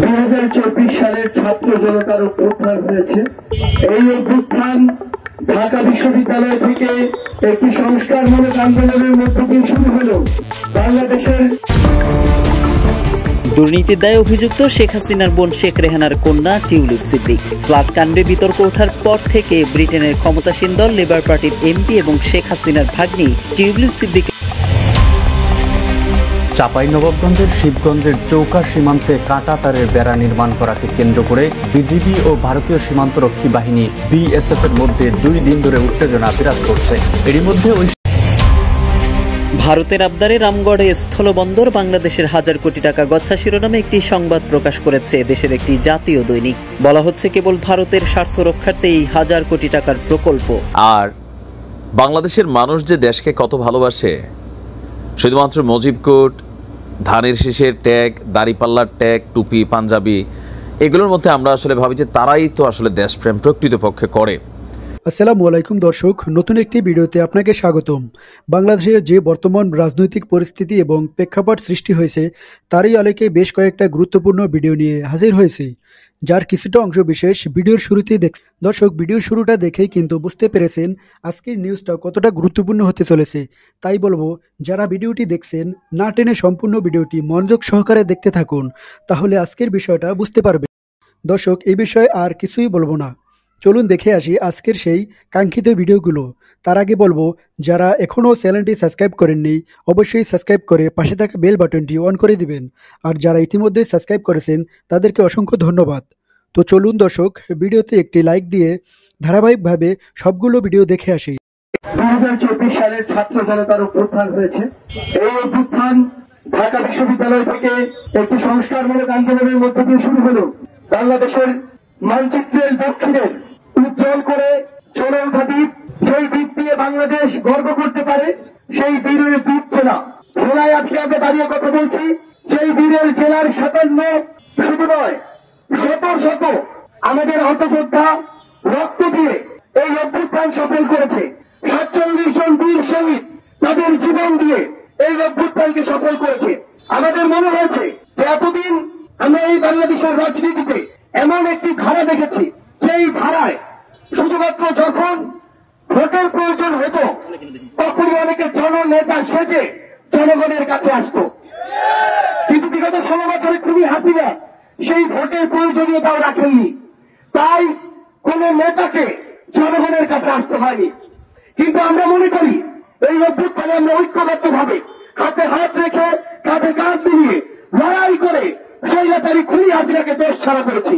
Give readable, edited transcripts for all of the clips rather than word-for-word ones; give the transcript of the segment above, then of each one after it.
2024 সালের ছাত্র জনতার অভ্যুত্থান হয়েছে। এই অভ্যুত্থান ঢাকা বিশ্ববিদ্যালয় থেকে একটি সংস্কারমূলক আন্দোলনের মধ্য দিয়ে শুরু হলো। বাংলাদেশের দুর্নীতির দায়ে অভিযুক্ত শেখ হাসিনার বোন শেখ রেহানার কন্যা টিউলিপ সিদ্দিক ফ্ল্যাট কাণ্ডে বিতর্ক ওঠার পর থেকে ব্রিটেনের ক্ষমতাসীন দল লেবার পার্টির এমপি এবং শেখ হাসিনার ভাগ্নি টিউলিপ সিদ্দিক চাঁপাইনবাবগঞ্জের শিবগঞ্জের চৌকা সীমান্তে কাঁটা তারের বেড়া নির্মাণ করাকে কেন্দ্র করে বিজিবি ও ভারতীয় সীমান্তরক্ষী বাহিনী বিএসএফ এর মধ্যে 2 দিন ধরে উত্তেজনা বিরাজ করছে। এরই মধ্যে ভারতের আবদারে রামগড়ে স্থলবন্দর বাংলাদেশের 1000 কোটি টাকা গচ্ছা শিরোনামে একটি সংবাদ প্রকাশ করেছে দেশের একটি জাতীয় দৈনিক। বলা হচ্ছে কেবল ভারতের স্বার্থ রক্ষার্থেই 1000 কোটি টাকার প্রকল্প। আর বাংলাদেশের মানুষ যে দেশকে কত ভালোবাসে, শুধুমাত্র মুজিব কোট, ধানের শীষের ট্যাগ, দাড়িপাল্লার ট্যাগ, টুপি, পাঞ্জাবি, এগুলোর মধ্যে আমরা আসলে ভাবি যে তারাই তো আসলে দেশপ্রেম প্রকৃতপক্ষে করে। আসসালামু আলাইকুম দর্শক, নতুন একটি ভিডিওতে আপনাকে স্বাগতম। বাংলাদেশের যে বর্তমান রাজনৈতিক পরিস্থিতি এবং প্রেক্ষাপট সৃষ্টি হয়েছে তারই আলোকে বেশ কয়েকটা গুরুত্বপূর্ণ ভিডিও নিয়ে হাজির হয়েছি, যার কিছুটা অংশ বিশেষ ভিডিওর শুরুতেই দেখছেন। দর্শক, ভিডিওর শুরুটা দেখেই কিন্তু বুঝতে পেরেছেন আজকের নিউজটা কতটা গুরুত্বপূর্ণ হতে চলেছে। তাই বলবো, যারা ভিডিওটি দেখছেন না টেনে সম্পূর্ণ ভিডিওটি মনোযোগ সহকারে দেখতে থাকুন, তাহলে আজকের বিষয়টা বুঝতে পারবেন। দর্শক, এই বিষয়ে আর কিছুই বলবো না, চলুন দেখে আসি আজকের সেই কাঙ্ক্ষিত ভিডিওগুলো। তার আগে বলবো, যারা এখনও চ্যানেলটি সাবস্ক্রাইব করেননি অবশ্যই সাবস্ক্রাইব করে পাশে থাকা বেল বাটনটি অন করে দিবেন। আর যারা ইতিমধ্যে সাবস্ক্রাইব করেছেন তাদেরকে অসংখ্য ধন্যবাদ। তো চলুন দর্শক, ভিডিওতে একটি লাইক দিয়ে ধারাবাহিকভাবে সবগুলো ভিডিও দেখে আসি। 2024 সালের ছাত্র জনতার অভ্যুত্থান হয়েছে। এই অভ্যুত্থান ঢাকা বিশ্ববিদ্যালয় থেকে একটি সংস্কারমূলক আন্দোলনের মধ্য দিয়ে শুরু হলো। বাংলাদেশের মানচিত্রের দক্ষিণের উজ্জ্বল করে চলে ওঠা দ্বীপ, সেই দ্বীপ দিয়ে বাংলাদেশ গর্ব করতে পারে, সেই বীরের দ্বীপ জেলা ভোলায় আজকে আমরা দাঁড়িয়ে কথা বলছি। সেই বীরের জেলার 57 শুধু নয়, শত শত আমাদের হতযোদ্ধা রক্ত দিয়ে এই অভ্যুত্থান সফল করেছে। 47 জন বীর শহীদ তাদের জীবন দিয়ে এই অভ্যুত্থানকে সফল করেছে। আমাদের মনে হয়েছে যে এতদিন আমরা এই বাংলাদেশের রাজনীতিতে এমন একটি ধারা দেখেছি, সেই ধারায় শুধুমাত্র যখন ভোটের প্রয়োজন হতো তখনই অনেকে জননেতা সেজে জনগণের কাছে আসতো। কিন্তু বিগত 16 বছরে খুবই হাসিনা সেই ভোটের প্রয়োজনীয়তাও রাখেননি, তাই কোন নেতাকে জনগণের কাছে আসতে হয়নি। কিন্তু আমরা মনে করি এই অভ্যুত্থানে আমরা ঐক্যবদ্ধভাবে হাতে হাত রেখে কাঁধে কাঁধ মিলিয়ে লড়াই করে স্বৈরাচারী খুনি হাসিনাকে দেশ ছাড়া করেছি।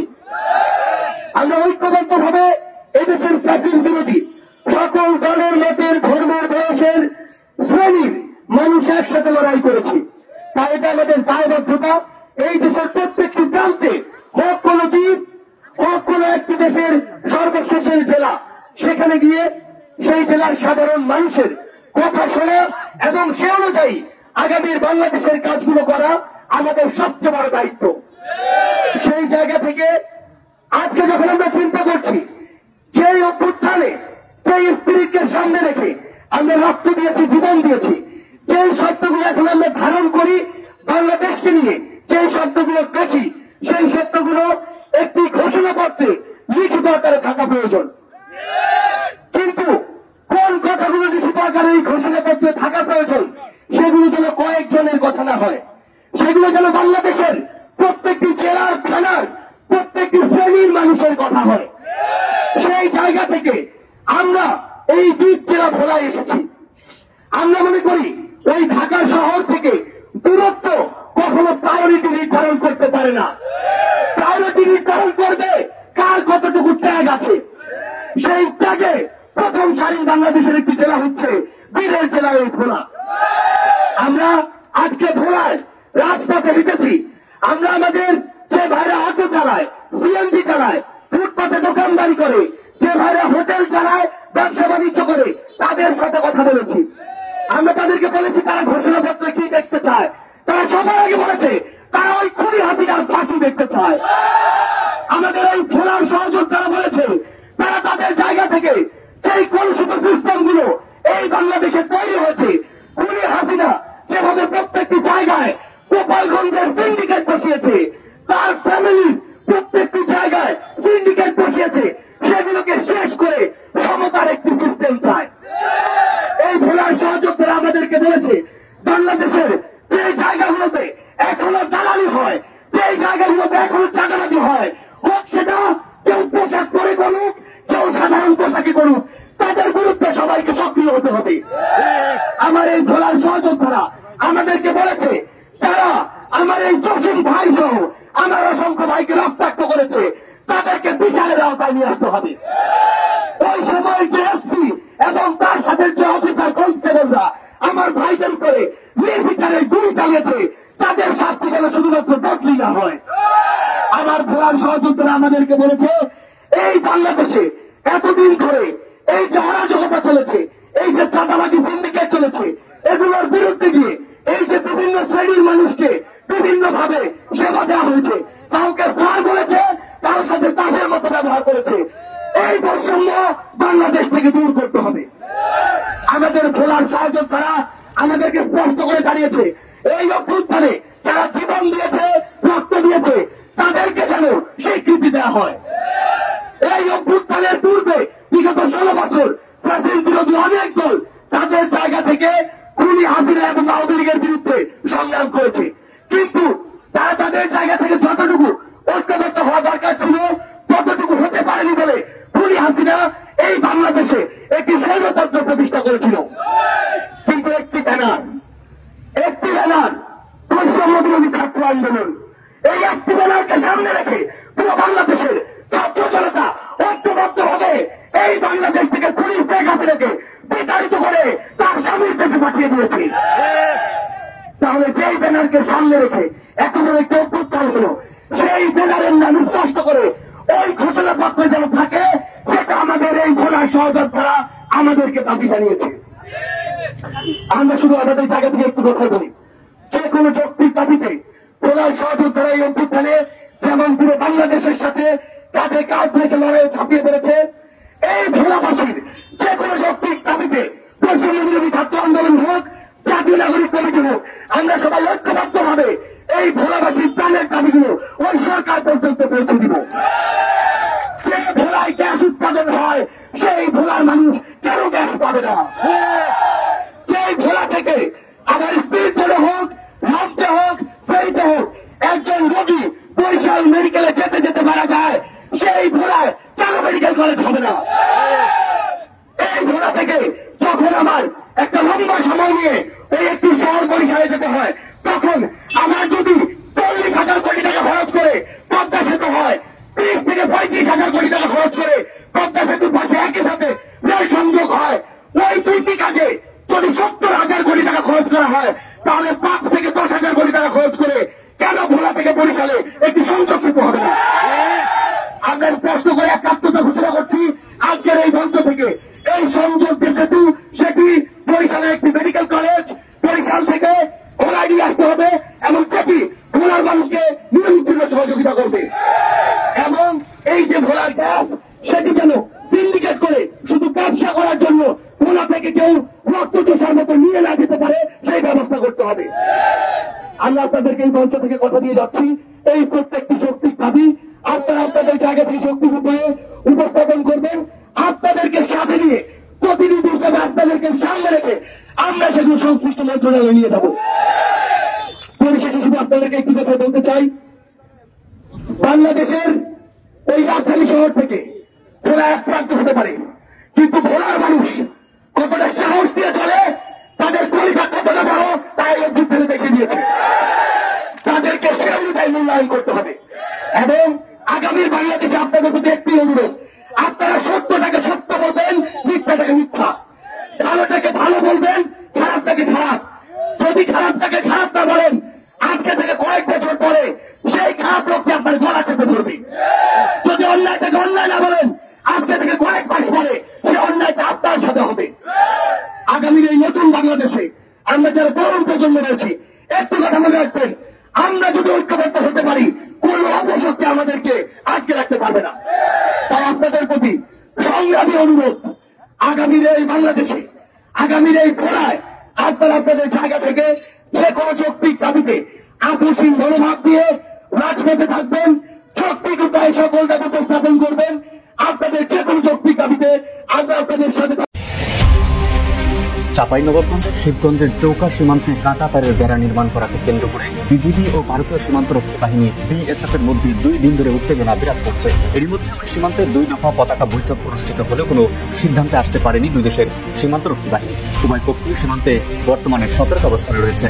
আমরা ঐক্যবদ্ধভাবে এদেশের ফ্যাসিস্ট বিরোধী সকল দলের, মতের, ধর্মের, বয়সের, শ্রেণীর মানুষ একসাথে লড়াই করেছি। তাই এটা আমাদের দায়বদ্ধতা। এই দেশের প্রত্যেকটি প্রান্তে, হোক কোন দ্বীপ, হোক কোন একটি দেশের সর্বশেষের জেলা, সেখানে গিয়ে সেই জেলার সাধারণ মানুষের কথা শোনা এবং সে অনুযায়ী আগামীর বাংলাদেশের কাজগুলো করা আমাদের সবচেয়ে বড় দায়িত্ব। সেই জায়গা থেকে আজকে যখন আমরা চিন্তা করছি, সেই অভ্যুত্থানে সেই স্পিরিটকে সামনে রেখে আমরা রক্ত দিয়েছি, জীবন দিয়েছি, যেই শব্দগুলো এখন আমরা ধারণ করি বাংলাদেশকে নিয়ে, যেই শব্দগুলো দেখি, সেই শব্দগুলো একটি ঘোষণাপত্রে লিখিত আকারে থাকা প্রয়োজন। কিন্তু কোন কথাগুলো লিখিত আকারে এই ঘোষণাপত্রে থাকা প্রয়োজন, সেগুলো যেন কয়েকজনের কথা না হয়, সেগুলো যেন বাংলাদেশের প্রত্যেকটি জেলার, থানার প্রত্যেকটি শ্রেণীর মানুষের কথা হয়। সেই জায়গা থেকে আমরা এই দ্বীপ জেলা ভোলায় এসেছি। আমরা মনে করি ওই ঢাকা শহর থেকে দূরত্ব কখনো প্রায়োরিটি নির্ধারণ করতে পারে না। প্রায়োরিটি নির্ধারণ করবে কার কতটুকু ত্যাগ আছে। সেই ত্যাগে প্রথম সারির বাংলাদেশের একটি জেলা হচ্ছে বীরের জেলা এই ভোলা। আমরা আজকে ভোলায় রাজপথে হেঁটেছি। আমরা আমাদের যে ভাইরা অটো চালায়, সিএনজি চালায়, ফুটপাতে দোকানদারি করে, যে ভাইরা হোটেল চালায়, ব্যবসা বাণিজ্য করে, তাদের সাথে কথা বলেছি। আমরা তাদেরকে বলেছি তারা ঘোষণাপত্রে কি দেখতে চায়। তারা সবার আগে বলেছে তারা ওই খুনি হাসিনার ফাঁসি দেখতে চায়। আমাদের এই ভোলার সহযোদ্ধারা বলেছে তারা তাদের জায়গা থেকে সেই কলুষিত সিস্টেম গুলো এই বাংলাদেশে তৈরি হয়েছে, খুনি হাসিনা যেভাবে প্রত্যেকটি জায়গায় গোপালগঞ্জের সিন্ডিকেট বসিয়েছে, তার ফ্যামিলি এই জায়গাগুলোতে এখনো চাঁদাবাজি হয়, হোক সেটা কেউ পোশাক পরে করুক, কেউ সাধারণ পোশাকে করুক, তাদের বিরুদ্ধে সবাইকে সক্রিয় হতে হবে। আমার এই ভোলার সহযোদ্ধারা আমাদেরকে বলেছে, যারা আমার এই জসিম ভাই সহ আমার অসংখ্য ভাইকে রক্তাক্ত করেছে তাদেরকে বিচারের আওতায় নিয়ে আসতে হবে। ওই সময় যে এসপি এবং তার সাথে যে অফিসার কনস্টেবলরা আমার ভাইদের করে নির্বিচারে গুলি চালিয়েছে তাদের শাস্তি যেন শুধুমাত্র বদলি না হয়। আমার ভোলার সহযোদ্ধারা আমাদেরকে বলেছে, এই বাংলাদেশে এতদিন ধরে এই যে অরাজকতা চলেছে, এই যে চাঁদাবাজি সিন্ডিকেট চলেছে, এগুলোর বিরুদ্ধে গিয়ে এই যে বিভিন্ন শ্রেণীর মানুষকে বিভিন্ন ভাবে সেবা দেওয়া হয়েছে, কাউকে স্যার বলেছে, কারোর সাথে দাসের মতো ব্যবহার করেছে, এই বৈষম্য বাংলাদেশ থেকে দূর করতে হবে। আমাদের ভোলার সহযোদ্ধারা আমাদেরকে স্পষ্ট করে দাঁড়িয়েছে, এই অভ্যুত্থানে যারা জীবন দিয়েছে, রক্ত দিয়েছে, তাদেরকে যেন স্বীকৃতি দেওয়া হয়। এই অভ্যুত্থানের পূর্বে বিগত 16 বছর ফ্যাসিস্ট বিরোধী অনেক দল তাদের জায়গা থেকে খুনি হাসিনা এবং আওয়ামী লীগের বিরুদ্ধে সংগ্রাম করেছে, কিন্তু তারা তাদের জায়গা থেকে যতটুকু ঐক্যবদ্ধ হওয়া দরকার ছিল ততটুকু হতে পারেনি বলে খুনি হাসিনা এই বাংলাদেশে একটি স্বৈরতন্ত্র প্রতিষ্ঠা করেছিল। কিন্তু একটি ব্যানার বৈষম্য বিরোধী ছাত্র আন্দোলন, এই একটি ব্যানারকে সামনে রেখে পুরো বাংলাদেশের ছাত্র জনতা ঐক্যবদ্ধ হবে এই বাংলাদেশ থেকে খুনি শেখ হাসিনাকে বিতাড়িত করে তার স্বামীর দেশে পাঠিয়ে দিয়েছে। তাহলে যেই ব্যানারকে সামনে রেখে এখন একটি অভ্যুত্থান হলো, সেই ব্যানারের নাম স্পষ্ট করে ওই ঘোষণাপত্রে যেন থাকে, সেটা আমাদের এই ভোলার সহযোদ্ধারা আমাদেরকে দাবি জানিয়েছে। আমরা শুধু আমাদের জায়গা থেকে একটু কথা বলি, যে কোনো যৌক্তিক দাবিতে ভোলার সহযোদ্ধারা এই অভ্যুত্থানে যেমন পুরো বাংলাদেশের সাথে কাঁধে কাঁধ রেখে লড়াইয়ে ঝাঁপিয়ে পড়েছে, এই ভোলাবাসীর যে কোনো যৌক্তিক দাবিতে বৈষম্য বিরোধী ছাত্র আন্দোলন হোক, জাতীয় নাগরিক কমিটি হোক, আমরা সবাই ঐক্যবদ্ধ ভাবে এই ভোলাবাসীর প্রাণের দাবিগুলো ওই সরকার পর্যন্ত পৌঁছে দিব। যে ভোলায় গ্যাস উৎপাদন হয় সেই ভোলার মানুষ কেন গ্যাস পাবে না? যেই ভোলা থেকে আবার স্পিড বোটে হোক, লঞ্চে হোক, ফেরিতে হোক একজন রোগী বরিশাল মেডিকেলে যেতে যেতে মারা যায়, সেই ভোলায় কেন মেডিকেল কলেজ হবে না? এই ভোলা থেকে যখন আমার একটা লম্বা সময় নিয়ে ওই একটি শহর বরিশালে যেতে হয়, তখন আমার যদি 40,000 কোটি টাকা খরচ করে পদ্মা সেতু হয়, 30 থেকে 35,000 কোটি টাকা খরচ করে পদ্মা সেতুর পাশে একই সাথে রেল সংযোগ হয়, ওই দুইটি কাজে যদি 70,000 কোটি টাকা খরচ করা হয়, তাহলে 5 থেকে 10,000 কোটি টাকা খরচ করে কেন ভোলা থেকে বরিশালে একটি সংযোগ সেতু হবে না? আমরা স্পষ্ট করে একাত্মতা ঘোষণা করছি আজকের এই মঞ্চ থেকে, এই সংযোগ যে সেতু সেটি বরিশালের একটি মেডিকেল কলেজ, বরিশাল থেকে ভোলায় নিয়ে আসতে হবে এবং সেটি ভোলার মানুষকে নিরন্তর সহযোগিতা করবে। এবং এই যে ভোলার গ্যাস সেটি যেন সিন্ডিকেট করে শুধু ব্যবসা করার জন্য ভোলা থেকে কেউ রক্ত চোষার মতো নিয়ে না যেতে পারে সেই ব্যবস্থা করতে হবে। আমরা আপনাদেরকে এই মঞ্চ থেকে কথা দিয়ে যাচ্ছি, এই প্রত্যেকটি শক্তির দাবি আপনারা আপনাদের জায়গা থেকে শক্তি উপায়ে উপস্থাপন করবেন, আপনাদেরকে সাথে নিয়ে প্রতিনিধি হিসেবে আপনাদেরকে সামনে রেখে আমরা সেগুলো সংশ্লিষ্ট মন্ত্রণালয়ে নিয়ে যাব। পরিশেষে শুধু আপনাদেরকে একটি কথা বলতে চাই, বাংলাদেশের ওই রাজধানী শহর থেকে ভোলা এক প্রান্ত হতে পারে, কিন্তু ভোলার মানুষ কতটা সাহস দিয়ে চলে, তাদের কলিজা কতটা বড় তাই অভ্যুত্থানে দেখিয়ে দিয়েছে। তাদেরকে সে অনুযায়ী মূল্যায়ন করতে হবে। এবং আগামীর বাংলাদেশে আপনাদের প্রতি একটি অনুরোধ, আপনারা সত্যটাকে সত্য বলবেন, মিথ্যাটাকে মিথ্যা, ভালোটাকে ভালো বলবেন, খারাপটাকে খারাপ। যদি খারাপটাকে খারাপ না বলেন, আজকে থেকে কয়েক বছর পরে সেই খারাপ লোককে আপনার গলা চেপে ধরবে। যদি অন্যায়টাকে অন্যায় না বলেন, আজকে থেকে কয়েক মাস পরে সেই অন্যায়টা আপনার সাথে হবে। আগামীর এই নতুন বাংলাদেশে আমরা যারা তরুণ প্রজন্ম রয়েছি, একটু কথা মনে রাখবেন, আমরা যদি ঐক্যবদ্ধ হতে পারি, কোন অপশক্তি আমাদেরকে আটকে রাখতে পারবে না। তাই আপনাদের প্রতি সংগ্রামী অনুরোধ, আগামীর এই বাংলাদেশে, আগামীর এই ভোলায় আপনারা আপনাদের জায়গা থেকে যে কোনো যৌক্তিক দাবিতে আপোষহীন মনোভাব দিয়ে রাজপথে থাকবেন, যৌক্তিক উপায়ে সকল দাবি উপস্থাপন করবেন। আপনাদের যে কোনো যৌক্তিক দাবিতে আমরা আপনাদের সাথে চাঁপাইনবাবগঞ্জের শিবগঞ্জের চৌকা সীমান্তে কাঁটা তারের বেড়া নির্মাণ করাকে কেন্দ্র করে বিজিবি ও ভারতীয় সীমান্তরক্ষী বাহিনী বিএসএফ এর মধ্যে 2 দিন ধরে উত্তেজনা বিরাজ করছে। এরই মধ্যে সীমান্তে 2 দফা পতাকা বৈঠক অনুষ্ঠিত হলেও কোনো সিদ্ধান্তে আসতে পারেনি দুই দেশের সীমান্তরক্ষী বাহিনী। উভয় পক্ষই সীমান্তে বর্তমানে সতর্ক অবস্থানে রয়েছে।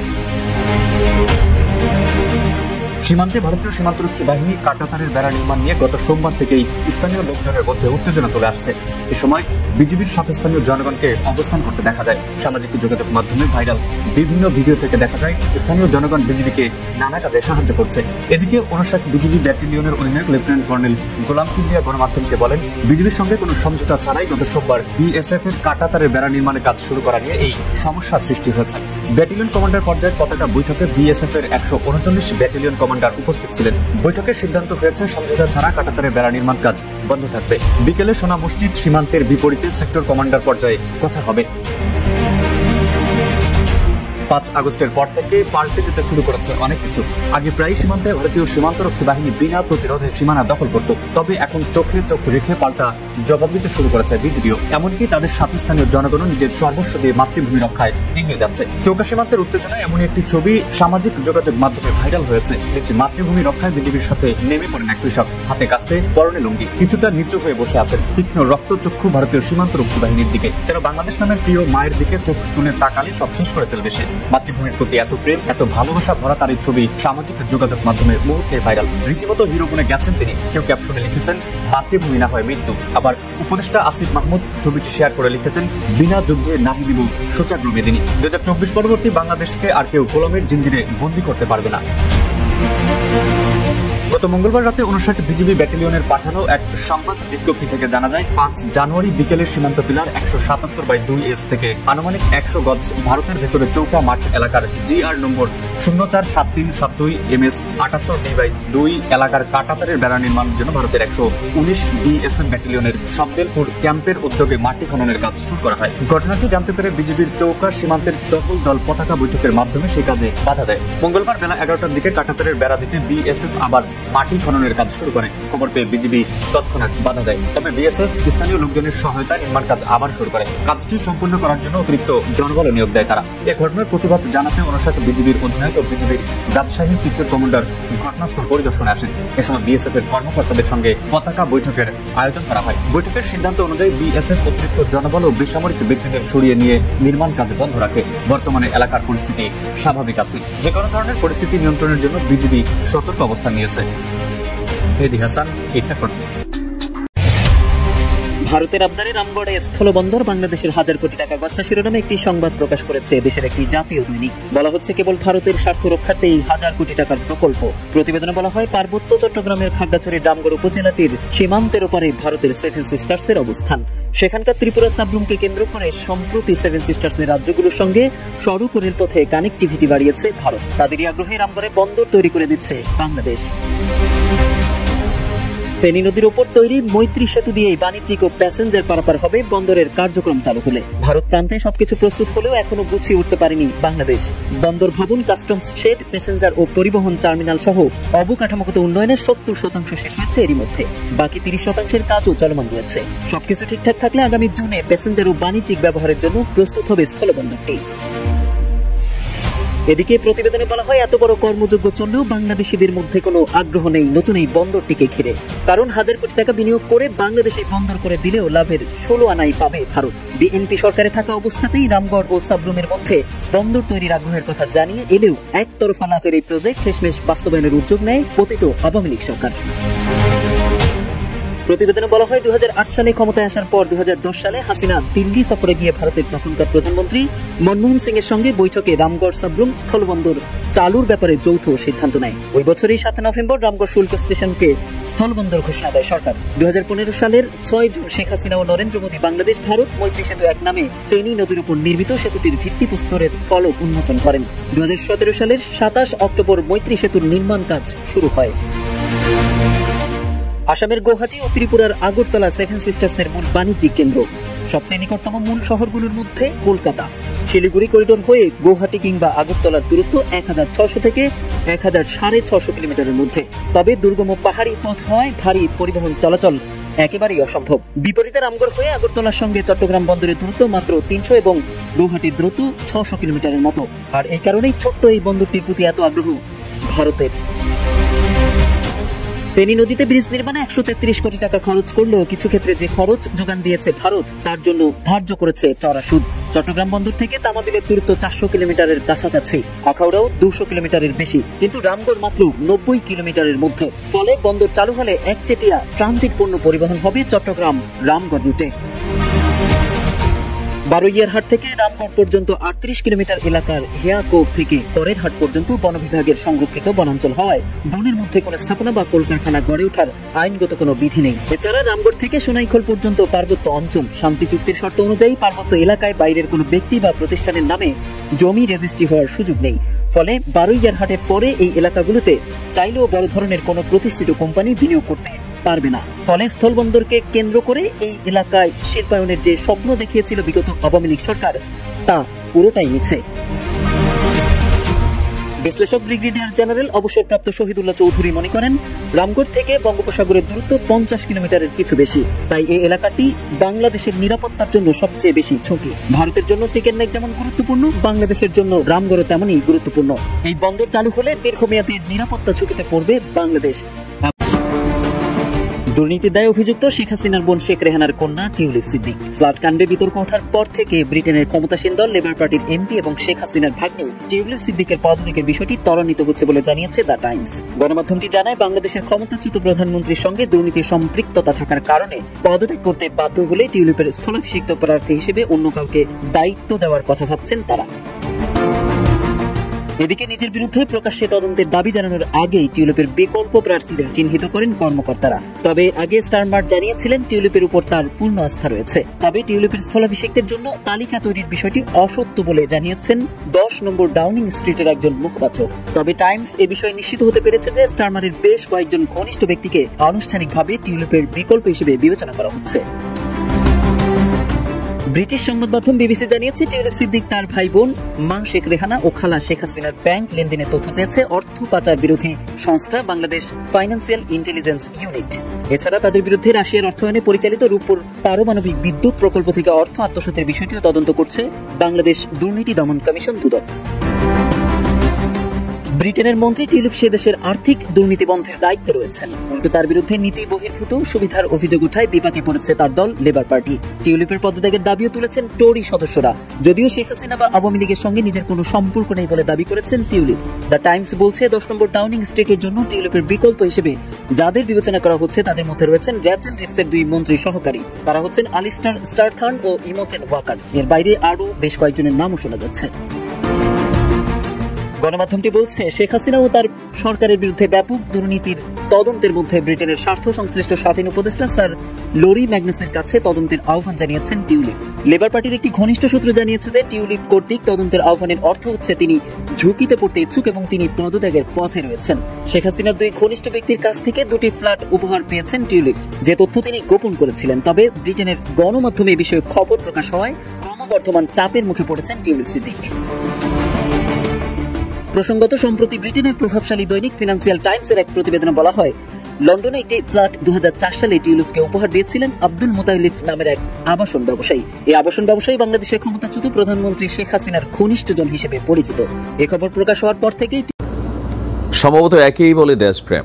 সীমান্তে ভারতীয় সীমান্তরক্ষী বাহিনী কাঁটাতারের বেড়া নির্মাণ নিয়ে গত সোমবার থেকেই স্থানীয় লোকজনের মধ্যে উত্তেজনা চলে আসছে। এ সময় বিজিবির সাথে স্থানীয় জনগণকে অবস্থান করতে দেখা যায়। সামাজিক যোগাযোগ মাধ্যমে ভাইরাল বিভিন্ন ভিডিও থেকে দেখা যায় স্থানীয় জনগণ বিজিবিকে নানা কাজে সাহায্য করছে। এদিকে 59 বিজিবি ব্যাটালিয়নের অধিনায়ক লেফটেন্যান্ট কর্নেল গোলাম কিবরিয়া গণমাধ্যমকে বলেন, বিজিবির সঙ্গে কোনো সমঝোতা ছাড়াই গত সোমবার বিএসএফ এর কাঁটাতারের বেড়া নির্মাণের কাজ শুরু করা নিয়ে এই সমস্যা সৃষ্টি হয়েছে। ব্যাটালিয়ন কমান্ডার পর্যায়ের পতাকা বৈঠকে বিএসএফ এর 139 ব্যাটালিয়ন কমান্ডার উপস্থিত ছিলেন। বৈঠকের সিদ্ধান্ত হয়েছে সমঝোতা ছাড়া কাঁটাতারের বেড়া নির্মাণ কাজ বন্ধ থাকবে। বিকেলে সোনা মসজিদ সীমান্তের বিপরীতে সেক্টর কমান্ডার পর্যায়ে কথা হবে। 5 আগস্টের পর থেকে পাল্টে যেতে শুরু করেছে অনেক কিছু। আগে প্রায় সীমান্তে ভারতীয় সীমান্তরক্ষী বাহিনী বিনা প্রতিরোধে সীমানা দখল করত, তবে এখন চোখে চোখ রেখে পাল্টা জবাব দিতে শুরু করেছে বিজিবিও। এমনকি তাদের সাথে স্থানীয় জনগণও নিজের সর্বস্ব দিয়ে মাতৃভূমি রক্ষায় এগিয়ে যাচ্ছে। চৌকা সীমান্তের উত্তেজনায় এমন একটি ছবি সামাজিক যোগাযোগ মাধ্যমে ভাইরাল হয়েছে। নিচে মাতৃভূমি রক্ষায় বিজিবির সাথে নেমে পড়েন এক কৃষক, হাতে কাস্তে, পরনে লুঙ্গি, কিছুটা নিচু হয়ে বসে আছেন। তীক্ষ্ণ রক্তচক্ষু ভারতীয় সীমান্তরক্ষী বাহিনীর দিকে, যেন বাংলাদেশ নামের প্রিয় মায়ের দিকে চোখ তুলে তাকালে সব শেষ করে ফেলবে সে। মাতৃভূমির প্রতি এত প্রেম, এত ভালোবাসা ভরা তার এই ছবি সামাজিক যোগাযোগ মাধ্যমে মুহূর্তে ভাইরাল। রীতিমতো হিরো বনে গেছেন তিনি। কেউ ক্যাপশনে লিখেছেন, মাতৃভূমি না হয় মৃত্যু। আবার উপদেষ্টা আসিফ মাহমুদ ছবিটি শেয়ার করে লিখেছেন, বিনা যুদ্ধে নাহি দিব সূচাগ্র মেদিনী। 2024 পরবর্তী বাংলাদেশকে আর কেউ গোলামের জিঞ্জিরে বন্দী করতে পারবে না। গত মঙ্গলবার রাতে 59 বিজিবি ব্যাটালিয়নের পাঠানো এক সংবাদ বিজ্ঞপ্তি থেকে জানা যায়, 5 জানুয়ারি বিকেলের সীমান্ত পিলার 177/2S থেকে আনুমানিক 100 গজ ভারতের ভেতরে চৌকা মাঠ এলাকার GR নম্বর 047372 MS 78D/2 এলাকার কাঁটাতারের বেড়া নির্মাণের জন্য ভারতের 119 BSF ব্যাটালিয়নের শব্দেলপুর ক্যাম্পের উদ্যোগে মাটি খননের কাজ শুরু করা হয়। ঘটনাটি জানতে পেরে বিজিবির চৌকা সীমান্তের টহল দল পতাকা বৈঠকের মাধ্যমে সেই কাজে বাধা দেয়। মঙ্গলবার বেলা 11টার দিকে কাঁটাতারের বেড়া দিতে বিএসএফ আবার মাটি খননের কাজ শুরু করে। খবর পেয়ে বিজিবি তৎক্ষণাৎ বাধা দেয়, তবে বিএসএফ স্থানীয় লোকজনের সহায়তায় নির্মাণ কাজ আবার শুরু করে। কাজটি সম্পূর্ণ করার জন্য অতিরিক্ত জনবল নিয়োগ দেয় তারা। এ ঘটনার প্রতিবাদ জানাতে 59 বিজিবির অধিনায়ক ও বিজিবির রাজশাহী সেক্টর কমান্ডার ঘটনাস্থল পরিদর্শনে আসেন। এ সময় বিএসএফ এর কর্মকর্তাদের সঙ্গে পতাকা বৈঠকের আয়োজন করা হয়। বৈঠকের সিদ্ধান্ত অনুযায়ী বিএসএফ অতিরিক্ত জনবল ও বেসামরিক ব্যক্তিদের সরিয়ে নিয়ে নির্মাণ কাজ বন্ধ রাখে। বর্তমানে এলাকার পরিস্থিতি স্বাভাবিক আছে। যে কোনো ধরনের পরিস্থিতি নিয়ন্ত্রণের জন্য বিজিবি সতর্ক অবস্থান নিয়েছে। মেহেদী হাসান, ইত্তেফাক। ভারতের আবদারে রামগড়ে স্থলবন্দর বাংলাদেশের 1000 কোটি টাকা গচ্ছা শিরোনামে একটি সংবাদ প্রকাশ করেছে দেশের একটি জাতীয় দৈনিক। বলা হচ্ছে, কেবল ভারতের স্বার্থ রক্ষার্থেই 1000 কোটি টাকার প্রকল্প। প্রতিবেদনে বলা হয়, পার্বত্য চট্টগ্রামের খাগড়াছড়ির রামগড় উপজেলাটির সীমান্তের ওপারে ভারতের 7 সিস্টার্সের অবস্থান। সেখানকার ত্রিপুরা সাবরুমকে কেন্দ্র করে সম্প্রতি 7 সিস্টার্সের রাজ্যগুলোর সঙ্গে সড়ক ও রেলপথে কানেক্টিভিটি বাড়িয়েছে ভারত। তাদেরই আগ্রহে রামগড়ে বন্দর তৈরি করে দিচ্ছে বাংলাদেশ। ফেনী নদীর ওপর তৈরি মৈত্রী সেতু দিয়ে বাণিজ্যিক ও প্যাসেঞ্জার পারাপার হবে বন্দরের কার্যক্রম চালু হলে। ভারত প্রান্তে সবকিছু প্রস্তুত হলেও এখনো গুছিয়ে উঠতে পারেনি বাংলাদেশ। বন্দর ভবন, কাস্টমস শেড, প্যাসেঞ্জার ও পরিবহন টার্মিনাল সহ অবকাঠামোগত উন্নয়নের 70% শেষ হয়েছে এরই মধ্যে। বাকি 30%-এর কাজও চলমান রয়েছে। সবকিছু ঠিকঠাক থাকলে আগামী জুনে প্যাসেঞ্জার ও বাণিজ্যিক ব্যবহারের জন্য প্রস্তুত হবে স্থলবন্দরটি। এদিকে প্রতিবেদনে বলা হয়, এত বড় কর্মযোগ্য চললেও বাংলাদেশিদের মধ্যে কোনো আগ্রহ নেই নতুন এই বন্দরটিকে ঘিরে। কারণ 1000 কোটি টাকা বিনিয়োগ করে বাংলাদেশে বন্দর করে দিলেও লাভের 16 আনাই পাবে ভারত। বিএনপি সরকারে থাকা অবস্থাতেই রামগড় ও সাবরুমের মধ্যে বন্দর তৈরির আগ্রহের কথা জানিয়ে এলেও একতরফা লাভের এই প্রজেক্ট শেষমেশ বাস্তবায়নের উদ্যোগ নেয় পতিত আওয়ামী লীগ সরকার। প্রতিবেদনে বলা হয়, 2008 সালে ক্ষমতায় আসার পর 2010 সালে হাসিনা দিল্লি সফরে গিয়ে ভারতের তখনকার প্রধানমন্ত্রী মনমোহন সিং এর সঙ্গে বৈঠকে রামগড় সাবরুম স্থলবন্দর চালুর ব্যাপারে যৌথ সিদ্ধান্ত নেয়। ওই বছরই 7 নভেম্বর রামগড় শুল্ক স্টেশনকে স্থলবন্দর ঘোষণা দেয় সরকার। 2015 সালের 6 জুন শেখ হাসিনা ও নরেন্দ্র মোদী বাংলাদেশ ভারত মৈত্রী সেতু 1 নামে ফেনী নদীর উপর নির্মিত সেতুটির ভিত্তিপ্রস্তরের ফলক উন্মোচন করেন। 2017 সালের 27 অক্টোবর মৈত্রী সেতুর নির্মাণ কাজ শুরু হয়। আসামের গৌহাটি ও ত্রিপুরার আগরতলা 7 সিস্টার্সের মূল বাণিজ্যিক কেন্দ্র। সবচেয়ে নিকটতম মূল শহরগুলোর মধ্যে কলকাতা। শিলিগুড়ি করিডোর হয়ে গৌহাটি কিংবা আগরতলার দূরত্ব 1600 থেকে 1650 কিলোমিটারের মধ্যে। তবে দুর্গম পাহাড়ি পথ হয় ভারী পরিবহন চলাচল একেবারেই অসম্ভব। বিপরীতে রামগড় হয়ে আগরতলার সঙ্গে চট্টগ্রাম বন্দরের দূরত্ব মাত্র 300 এবং গৌহাটির দূরত্ব 600 কিলোমিটারের মতো। আর এই কারণেই ছোট্ট এই বন্দরটির প্রতি এত আগ্রহ ভারতের। ফেনী নদীতে ব্রিজ নির্মাণে 133 কোটি টাকা খরচ করলেও কিছু ক্ষেত্রে যে খরচ যোগান দিয়েছে ভারত তার জন্য ধার্য করেছে চড়া সুদ। চট্টগ্রাম বন্দর থেকে তামাবিলের দূরত্ব 400 কিলোমিটারের কাছাকাছি, আখাউড়াও 200 কিলোমিটারের বেশি, কিন্তু রামগড় মাত্র 90 কিলোমিটারের মধ্যে। ফলে বন্দর চালু হলে একচেটিয়া ট্রানজিট পণ্য পরিবহন হবে চট্টগ্রাম রামগড় রুটে। বারৈয়ারহাট থেকে রামগড় পর্যন্ত 38 কিলোমিটার এলাকার হেয়াকোপ থেকে পরের হাট পর্যন্ত বন বিভাগের সংরক্ষিত বনাঞ্চল হওয়ায় বনের মধ্যে কোনো স্থাপনা বা কলকারখানা গড়ে ওঠার আইনগত কোনো বিধি নেই। এছাড়া রামগড় থেকে সোনাইখোল পর্যন্ত পার্বত্য অঞ্চল। শান্তি চুক্তির শর্ত অনুযায়ী পার্বত্য এলাকায় বাইরের কোনো ব্যক্তি বা প্রতিষ্ঠানের নামে জমি রেজিস্ট্রি হওয়ার সুযোগ নেই। ফলে বারৈয়ারহাটের পরে এই এলাকাগুলোতে চাইলেও বড় ধরনের কোনো প্রতিষ্ঠিত কোম্পানি বিনিয়োগ করতে পারবে না। ফলে স্থলবন্দরকে কেন্দ্র করে এই এলাকায় শিল্পায়নের যে স্বপ্ন দেখিয়েছিল বিগত আওয়ামী লীগ সরকার তা পুরোটাই মিছে। বিশ্লেষক ব্রিগেডিয়ার জেনারেল অবসরপ্রাপ্ত শহীদুল্লাহ চৌধুরী মনে করেন, রামগড় থেকে বঙ্গোপসাগরের দূরত্ব 50 কিলোমিটারের কিছু বেশি, তাই এই এলাকাটি বাংলাদেশের নিরাপত্তার জন্য সবচেয়ে বেশি ঝুঁকি। ভারতের জন্য চিকেন নেক যেমন গুরুত্বপূর্ণ, বাংলাদেশের জন্য রামগড়ও তেমনই গুরুত্বপূর্ণ। এই বন্দর চালু হলে দীর্ঘমেয়াদী নিরাপত্তা ঝুঁকিতে পড়বে বাংলাদেশ। দুর্নীতির দায়ে অভিযুক্ত শেখ হাসিনার বোন শেখ রেহানার কন্যা টিউলিপ সিদ্দিক। ফ্লাড কাণ্ডে বিতর্ক ওঠার পর থেকে ব্রিটেনের ক্ষমতাসীন দল লেবার পার্টির এমপি এবং শেখ হাসিনার ভাগ্নে টিউলিপ সিদ্দিকের পদত্যাগের বিষয়টি ত্বরান্বিত হচ্ছে বলে জানিয়েছে দ্য টাইমস। গণমাধ্যমটি জানায়, বাংলাদেশের ক্ষমতাচ্যুত প্রধানমন্ত্রীর সঙ্গে দুর্নীতির সম্পৃক্ততা থাকার কারণে পদত্যাগ করতে বাধ্য হলে টিউলিপের স্থলাভিষিক্ত প্রার্থী হিসেবে অন্য কাউকে দায়িত্ব দেওয়ার কথা ভাবছেন তারা। এদিকে নিজের বিরুদ্ধে প্রকাশ্যে তদন্তের দাবি জানানোর আগেই টিউলিপের বিকল্প প্রার্থীদের চিহ্নিত করেন কর্মকর্তারা। তবে আগে স্টারমার্ট জানিয়েছিলেন টিউলিপের উপর তার পূর্ণ আস্থা রয়েছে। তবে টিউলিপের স্থলাভিষিক্তের জন্য তালিকা তৈরির বিষয়টি অসত্য বলে জানিয়েছেন 10 নম্বর ডাউনিং স্ট্রিটের একজন মুখপাত্র। তবে টাইমস এ বিষয়ে নিশ্চিত হতে পেরেছে যে স্টারমার্টের বেশ কয়েকজন ঘনিষ্ঠ ব্যক্তিকে আনুষ্ঠানিকভাবে টিউলিপের বিকল্প হিসেবে বিবেচনা করা হচ্ছে। ব্রিটিশ সংবাদ মাধ্যম বিবিসি জানিয়েছে, টিউলিপ সিদ্দিক তার ভাই বোন মা শেখ রেহানা ও খালা শেখ হাসিনার ব্যাংক লেনদেনের তথ্য চেয়েছে অর্থ পাচার বিরোধী সংস্থা বাংলাদেশ ফাইন্যান্সিয়াল ইন্টেলিজেন্স ইউনিট। এছাড়া তাদের বিরুদ্ধে রাশিয়ার অর্থায়নে পরিচালিত রূপপুর পারমাণবিক বিদ্যুৎ প্রকল্প থেকে অর্থ আত্মসাতের বিষয়টিও তদন্ত করছে বাংলাদেশ দুর্নীতি দমন কমিশন দুদক। ব্রিটেনের মন্ত্রী টিউলিপ সে দেশের আর্থিক দুর্নীতি বন্ধের দায়িত্বে রয়েছেন। উল্টো তার বিরুদ্ধে নীতি বহির্ভূত সুবিধার অভিযোগ উঠায় বিপাকে পড়েছে তার দল লেবার পার্টি। টিউলিপের পদত্যাগের দাবিও তুলেছেন টোরি সদস্যরা, যদিও শেখ হাসিনা বা আওয়ামী লীগের সঙ্গে নিজের কোনো সম্পর্ক নেই বলে দাবি করেছেন টিউলিপ। দ্য টাইমস বলছে, 10 নম্বর ডাউনিং স্ট্রিটের জন্য টিউলিপের বিকল্প হিসেবে যাদের বিবেচনা করা হচ্ছে তাদের মধ্যে রয়েছেন র্যাচেল রিভসের 2 মন্ত্রী সহকারী। তারা হচ্ছেন আলিস্টার স্টারথার্ন ও ইমোজেন ওয়াকার। এর বাইরে আরও বেশ কয়েকজনের নামও শোনা যাচ্ছে। গণমাধ্যমটি বলছে, শেখ হাসিনা ও তার সরকারের বিরুদ্ধে ব্যাপক দুর্নীতির তদন্তের মধ্যে ব্রিটেনের স্বার্থ সংশ্লিষ্ট স্বাধীন উপদেষ্টা স্যার লরি ম্যাগনাসের কাছে তদন্তের আহ্বান জানিয়েছেন টিউলিপ। লেবার পার্টির একটি ঘনিষ্ঠ সূত্র জানিয়েছে যে টিউলিপ কর্তৃক তদন্তের আহ্বানের অর্থ হচ্ছে তিনি ঝুঁকিতে পড়তে ইচ্ছুক এবং তিনি পদত্যাগের পথে রয়েছেন। শেখ হাসিনার 2 ঘনিষ্ঠ ব্যক্তির কাছ থেকে 2টি ফ্ল্যাট উপহার পেয়েছেন টিউলিপ, যে তথ্য তিনি গোপন করেছিলেন। তবে ব্রিটেনের গণমাধ্যমে এ বিষয়ে খবর প্রকাশ হওয়ায় ক্রমবর্ধমান চাপের মুখে পড়েছেন টিউলিপ সিদ্দিক। প্রসঙ্গত, সম্প্রতি ব্রিটেনের প্রভাবশালী দৈনিক ফিনান্সিয়াল টাইমসের এক প্রতিবেদনে বলা হয়, লন্ডনে একটি ফ্ল্যাট 2004 সালে টিউলিপকে উপহার দিয়েছিলেন আব্দুল মোতালিফ নামের এক আবাসন ব্যবসায়ী। এই আবাসন ব্যবসায়ী বাংলাদেশের ক্ষমতাচ্যুত প্রধানমন্ত্রী শেখ হাসিনার ঘনিষ্ঠজন হিসেবে পরিচিত। এই খবর প্রকাশ হওয়ার পর থেকেই সম্ভবত একই বলে দেশপ্রেম।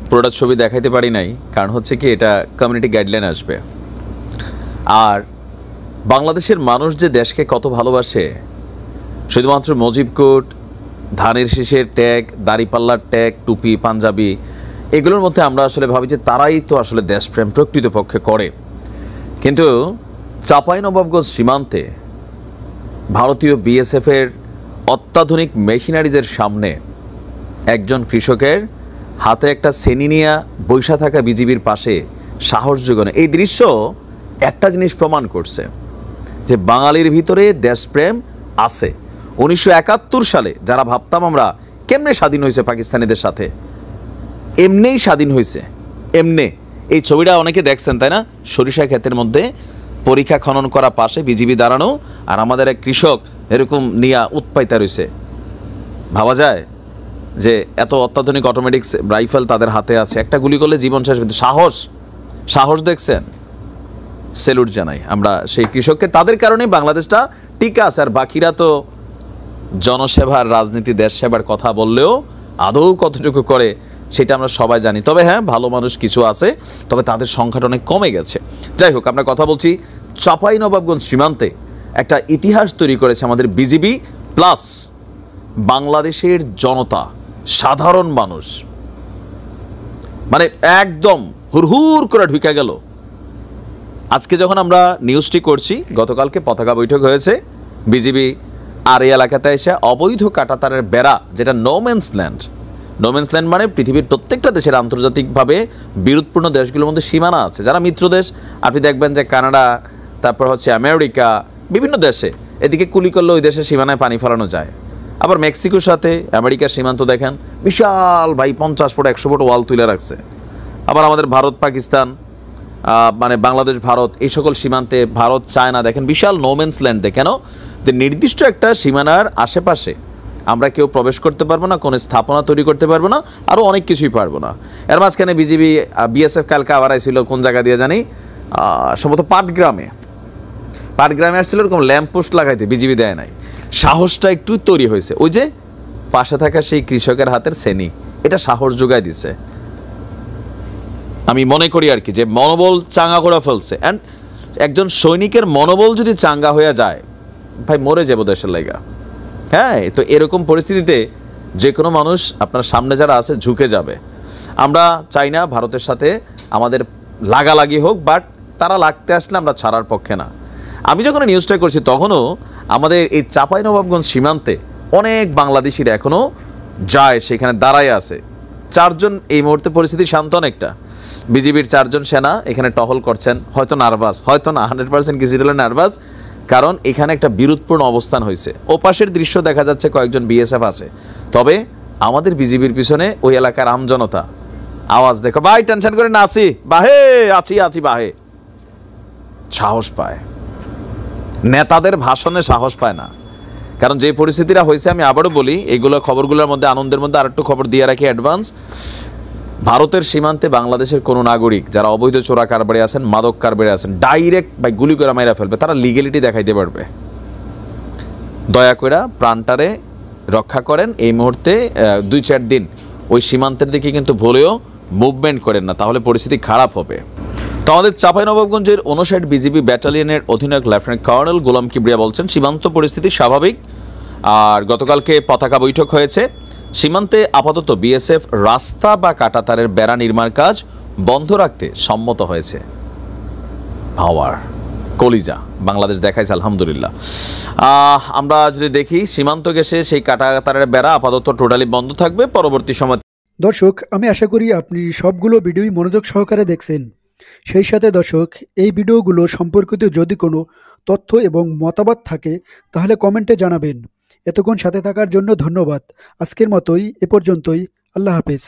পুরোটা ছবি দেখাইতে পারি নাই, কারণ হচ্ছে কি এটা কমিউনিটি গাইডলাইন আসবে। আর বাংলাদেশের মানুষ যে দেশকে কত ভালোবাসে, শুধুমাত্র মুজিব কোট, ধানের শীষের ট্যাগ, দাড়িপাল্লার ট্যাগ, টুপি, পাঞ্জাবি, এগুলোর মধ্যে আমরা আসলে ভাবি যে তারাই তো আসলে দেশপ্রেম প্রকৃতপক্ষে করে। কিন্তু চাঁপাইনবাবগঞ্জ সীমান্তে ভারতীয় বিএসএফের অত্যাধুনিক মেশিনারিজের সামনে একজন কৃষকের হাতে একটা সেনি নিয়ে বৈশা থাকা বিজিবির পাশে সাহস যোগানো, এই দৃশ্য একটা জিনিস প্রমাণ করছে যে বাঙালির ভিতরে দেশপ্রেম আছে। 1971 সালে যারা ভাবতাম আমরা কেমনে স্বাধীন হয়েছে পাকিস্তানিদের সাথে, এমনিই স্বাধীন হয়েছে, এমনি। এই ছবিটা অনেকে দেখছেন তাই না? সরিষা ক্ষেতের মধ্যে পরীক্ষা খনন করা পাশে বিজিবি দাঁড়ানো, আর আমাদের এক কৃষক এরকম নিয়া উৎপাইতা রয়েছে। ভাবা যায় যে এত অত্যাধুনিক অটোমেটিক রাইফেল তাদের হাতে আছে, একটা গুলি করলে জীবন শেষ। কিন্তু সাহস, সাহস দেখছেন, সেলুট জানাই আমরা সেই কৃষককে। তাদের কারণে বাংলাদেশটা টিকা আছে। আর বাকিরা তো জনসেবার রাজনীতি, দেশ সেবার কথা বললেও আদৌ কতটুকু করে সেটা আমরা সবাই জানি। তবে হ্যাঁ, ভালো মানুষ কিছু আছে, তবে তাদের সংখ্যাটা অনেক কমে গেছে। যাই হোক, আমরা কথা বলছি চাঁপাইনবাবগঞ্জ সীমান্তে একটা ইতিহাস তৈরি করেছে আমাদের বিজিবি প্লাস বাংলাদেশের জনতা, সাধারণ মানুষ, মানে একদম হুড়হুড় করে ঢুকে গেল। আজকে যখন আমরা নিউজটি করছি, গতকালকে পতাকা বৈঠক হয়েছে বিজিবি আর এই এলাকাতে এসে অবৈধ কাঁটাতারের বেড়া, যেটা নোম্যান্স ল্যান্ড মানে পৃথিবীর প্রত্যেকটা দেশের আন্তর্জাতিকভাবে বিরোধপূর্ণ দেশগুলোর মধ্যে সীমানা আছে, যারা মিত্র দেশ। আপনি দেখবেন যে কানাডা, তারপর হচ্ছে আমেরিকা, বিভিন্ন দেশে এদিকে কুলি করলে ওই দেশের সীমানায় পানি ফেলানো যায়। আবার মেক্সিকোর সাথে আমেরিকার সীমান্ত দেখেন, বিশাল ভাই 50 ফুট 100 ফুট ওয়াল তুলে রাখছে। আবার আমাদের ভারত পাকিস্তান, মানে বাংলাদেশ ভারত, এই সকল সীমান্তে ভারত চায়না দেখেন বিশাল নোম্যান্স ল্যান্ড। কেন? যে নির্দিষ্ট একটা সীমানার আশেপাশে আমরা কেউ প্রবেশ করতে পারবো না, কোনো স্থাপনা তৈরি করতে পারবো না, আরও অনেক কিছুই পারবো না। এর মাঝখানে বিজিবি বিএসএফ কালকে আবার আইছিল, কোন জায়গা দিয়ে জানি, সম্ভবত পাটগ্রামে আসছিল, এরকম ল্যাম্পপোস্ট লাগাইতে, বিজিবি দেয় নাই। সাহসটা একটু তৈরি হয়েছে, ওই যে পাশে থাকা সেই কৃষকের হাতের শ্রেণী, এটা সাহস যোগায় দিছে। আমি মনে করি আর কি যে মনোবল চাঙ্গা করে ফেলছে। অ্যান্ড একজন সৈনিকের মনোবল যদি চাঙ্গা হয়ে যায়, ভাই মরে যাবো দেশের লাইগা। হ্যাঁ, তো এরকম পরিস্থিতিতে যে কোনো মানুষ আপনার সামনে যারা আছে ঝুঁকে যাবে। আমরা চাই না ভারতের সাথে আমাদের লাগালাগি হোক, বাট তারা লাগতে আসলে আমরা ছাড়ার পক্ষে না। আমি যখন নিউজটা করছি তখনও আমাদের এই চাঁপাইনবাবগঞ্জ সীমান্তে অনেক বাংলাদেশিরা এখনও যায়, সেখানে দাঁড়ায় আছে। 4 জন, এই মুহূর্তে পরিস্থিতি শান্ত অনেকটা। বিজিবির 4 জন সেনা এখানে টহল করছেন, হয়তো নার্ভাস, হয়তো না 100% কিছু হলে নার্ভাস, কারণ এখানে একটা বিরোধপূর্ণ অবস্থান হয়েছে। ও পাশের দৃশ্য দেখা যাচ্ছে, কয়েকজন বিএসএফ আছে, তবে আমাদের বিজিবির পিছনে ওই এলাকার আমজনতা আওয়াজ দেখো, ভাই টেনশন করে না, আসি বাহে, আছি বাহে, সাহস পায়। নেতাদের ভাষণে সাহস পায় না, কারণ যে পরিস্থিতিটা হয়েছে, আমি আবারও বলি, এইগুলো খবরগুলোর মধ্যে আনন্দের মধ্যে আরেকটু খবর দিয়ে রাখি অ্যাডভান্স। ভারতের সীমান্তে বাংলাদেশের কোনো নাগরিক যারা অবৈধ চোরা কারবারে আছেন, মাদক কারবারে আছেন, ডাইরেক্ট বা গুলি করে মাইরা ফেলবে, তারা লিগ্যালিটি দেখাইতে পারবে। দয়া করে প্রাণটারে রক্ষা করেন। এই মুহূর্তে 2-4 দিন ওই সীমান্তের দিকে কিন্তু ভুলেও মুভমেন্ট করেন না, তাহলে পরিস্থিতি খারাপ হবে। তো আমাদের চাঁপাইনবাবগঞ্জের 59 বিজিবি ব্যাটালিয়নের অধিনায়ক লেফটেন্যান্ট কর্নেল গোলাম কিবরিয়া বলছেন, সীমান্ত পরিস্থিতি স্বাভাবিক। আর গতকালকে পতাকা বৈঠক হয়েছে। সীমান্তে আপাতত বিএসএফ রাস্তা বা কাঁটাতারের বেড়া নির্মাণ কাজ বন্ধ রাখতে সম্মত হয়েছে। পাওয়ার কলিজা বাংলাদেশ দেখাইছে, আলহামদুলিল্লাহ। আমরা যদি দেখি সীমান্ত গেছে সেই কাঁটাতারের বেড়া আপাতত টোটালি বন্ধ থাকবে পরবর্তী সময়। দর্শক, আমি আশা করি আপনি সবগুলো ভিডিওই মনোযোগ সহকারে দেখছেন। সেই সাথে দর্শক, এই ভিডিওগুলো সম্পর্কিত যদি কোনো তথ্য এবং মতামত থাকে তাহলে কমেন্টে জানাবেন। এতক্ষণ সাথে থাকার জন্য ধন্যবাদ। আজকের মতোই এ পর্যন্তই। আল্লাহ হাফেজ।